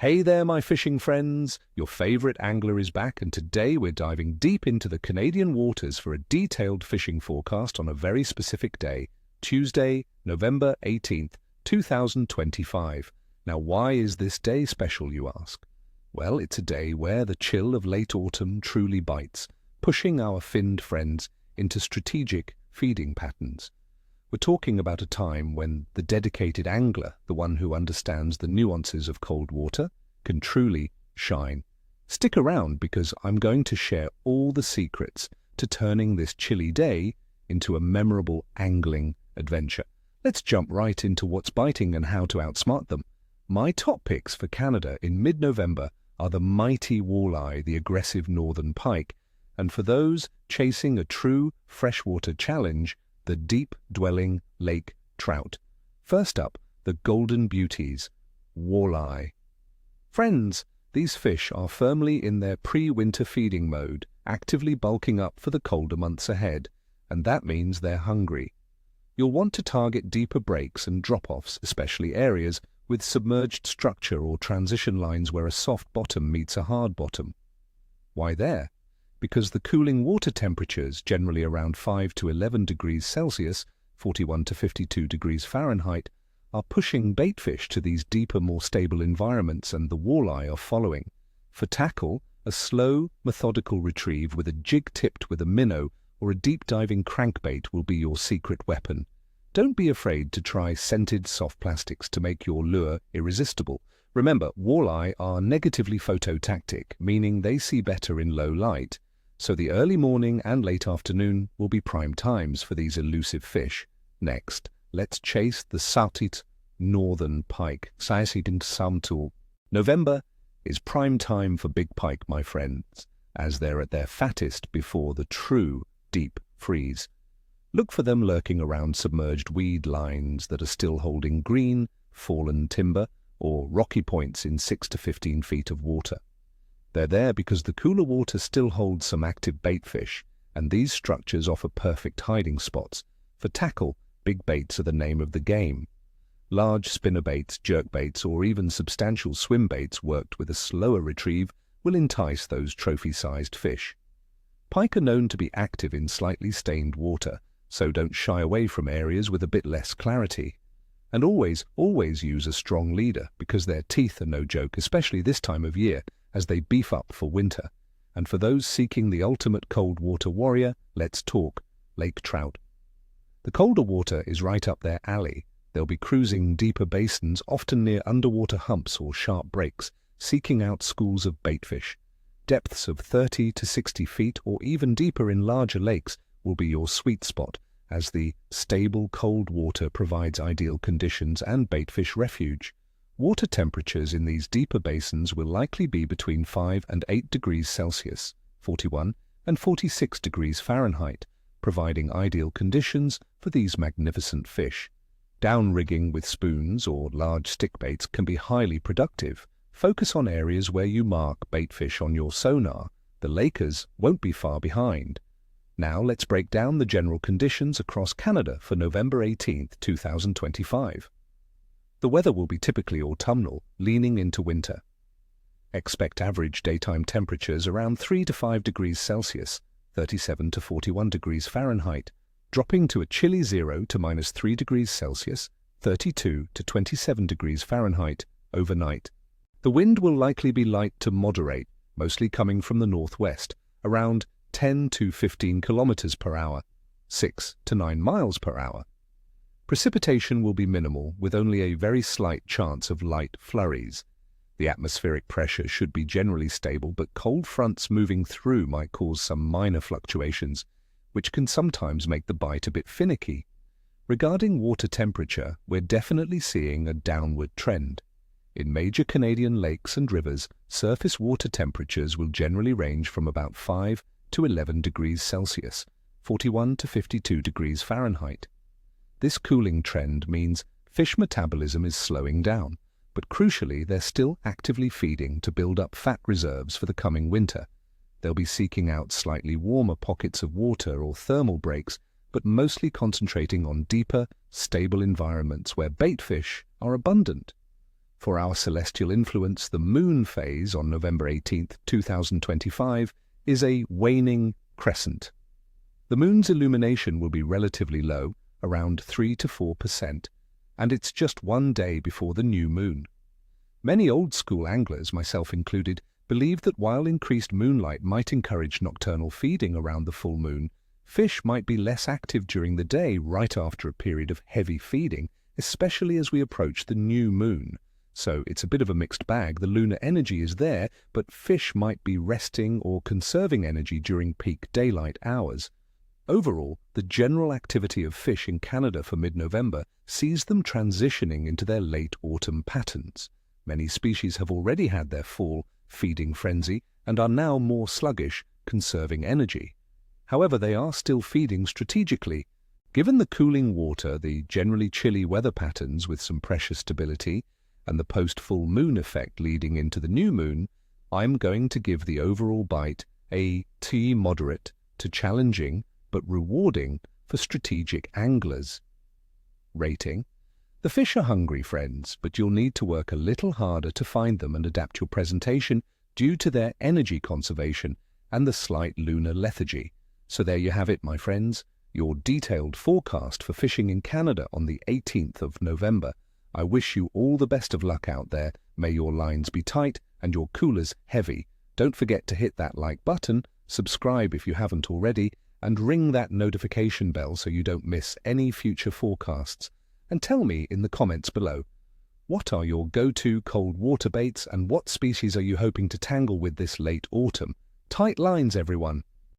Hey there, my fishing friends! Your favorite angler is back, and today we're diving deep into the Canadian waters for a detailed fishing forecast on a very specific day, Tuesday, November 18th, 2025. Now, why is this day special, you ask? Well, it's a day where the chill of late autumn truly bites, pushing our finned friends into strategic feeding patterns. We're talking about a time when the dedicated angler, the one who understands the nuances of cold water, can truly shine. Stick around because I'm going to share all the secrets to turning this chilly day into a memorable angling adventure. Let's jump right into what's biting and how to outsmart them. My top picks for Canada in mid-November are the mighty walleye, the aggressive northern pike, and for those chasing a true freshwater challenge, the deep-dwelling Lake Trout. First up, the golden beauties, walleye. Friends, these fish are firmly in their pre-winter feeding mode, actively bulking up for the colder months ahead, and that means they're hungry. You'll want to target deeper breaks and drop-offs, especially areas with submerged structure or transition lines where a soft bottom meets a hard bottom. Why there? Because the cooling water temperatures, generally around 5 to 11 degrees Celsius, 41 to 52 degrees Fahrenheit, are pushing baitfish to these deeper, more stable environments, and the walleye are following. For tackle, a slow, methodical retrieve with a jig tipped with a minnow or a deep-diving crankbait will be your secret weapon. Don't be afraid to try scented soft plastics to make your lure irresistible. Remember, walleye are negatively phototactic, meaning they see better in low light. So the early morning and late afternoon will be prime times for these elusive fish. Next, let's chase the Sautit northern pike. November is prime time for big pike, my friends, as they're at their fattest before the true deep freeze. Look for them lurking around submerged weed lines that are still holding green, fallen timber, or rocky points in 6 to 15 feet of water. They're there because the cooler water still holds some active baitfish, and these structures offer perfect hiding spots. For tackle, big baits are the name of the game. Large spinnerbaits, jerkbaits, or even substantial swim baits worked with a slower retrieve will entice those trophy-sized fish. Pike are known to be active in slightly stained water, so don't shy away from areas with a bit less clarity. And always use a strong leader, because their teeth are no joke, especially this time of year, as they beef up for winter. And for those seeking the ultimate cold water warrior, let's talk Lake Trout. The colder water is right up their alley. They'll be cruising deeper basins, often near underwater humps or sharp breaks, seeking out schools of baitfish. Depths of 30 to 60 feet or even deeper in larger lakes will be your sweet spot, as the stable cold water provides ideal conditions and baitfish refuge. Water temperatures in these deeper basins will likely be between 5 and 8 degrees Celsius, 41 and 46 degrees Fahrenheit, providing ideal conditions for these magnificent fish. Downrigging with spoons or large stick baits can be highly productive. Focus on areas where you mark baitfish on your sonar. The Lakers won't be far behind. Now let's break down the general conditions across Canada for November 18th, 2025. The weather will be typically autumnal, leaning into winter. Expect average daytime temperatures around 3 to 5 degrees Celsius, 37 to 41 degrees Fahrenheit, dropping to a chilly 0 to -3 degrees Celsius, 32 to 27 degrees Fahrenheit, overnight. The wind will likely be light to moderate, mostly coming from the northwest, around 10 to 15 kilometers per hour, 6 to 9 miles per hour. Precipitation will be minimal, with only a very slight chance of light flurries. The atmospheric pressure should be generally stable, but cold fronts moving through might cause some minor fluctuations, which can sometimes make the bite a bit finicky. Regarding water temperature, we're definitely seeing a downward trend. In major Canadian lakes and rivers, surface water temperatures will generally range from about 5 to 11 degrees Celsius, 41 to 52 degrees Fahrenheit. This cooling trend means fish metabolism is slowing down, but crucially they're still actively feeding to build up fat reserves for the coming winter. They'll be seeking out slightly warmer pockets of water or thermal breaks, but mostly concentrating on deeper, stable environments where baitfish are abundant. For our celestial influence, the moon phase on November 18th, 2025 is a waning crescent. The moon's illumination will be relatively low, around 3 to 4%, and it's just one day before the new moon. Many old-school anglers, myself included, believe that while increased moonlight might encourage nocturnal feeding around the full moon, fish might be less active during the day right after a period of heavy feeding, especially as we approach the new moon. So it's a bit of a mixed bag. The lunar energy is there, but fish might be resting or conserving energy during peak daylight hours. Overall, the general activity of fish in Canada for mid-November sees them transitioning into their late autumn patterns. Many species have already had their fall feeding frenzy and are now more sluggish, conserving energy. However, they are still feeding strategically. Given the cooling water, the generally chilly weather patterns with some pressure stability, and the post-full moon effect leading into the new moon, I'm going to give the overall bite a T moderate to challenging but rewarding for strategic anglers. Rating: the fish are hungry, friends, but you'll need to work a little harder to find them and adapt your presentation due to their energy conservation and the slight lunar lethargy. So there you have it, my friends, your detailed forecast for fishing in Canada on the 18th of November. I wish you all the best of luck out there. May your lines be tight and your coolers heavy. Don't forget to hit that like button, subscribe if you haven't already, and ring that notification bell so you don't miss any future forecasts. And tell me in the comments below, what are your go-to cold water baits and what species are you hoping to tangle with this late autumn? Tight lines, everyone.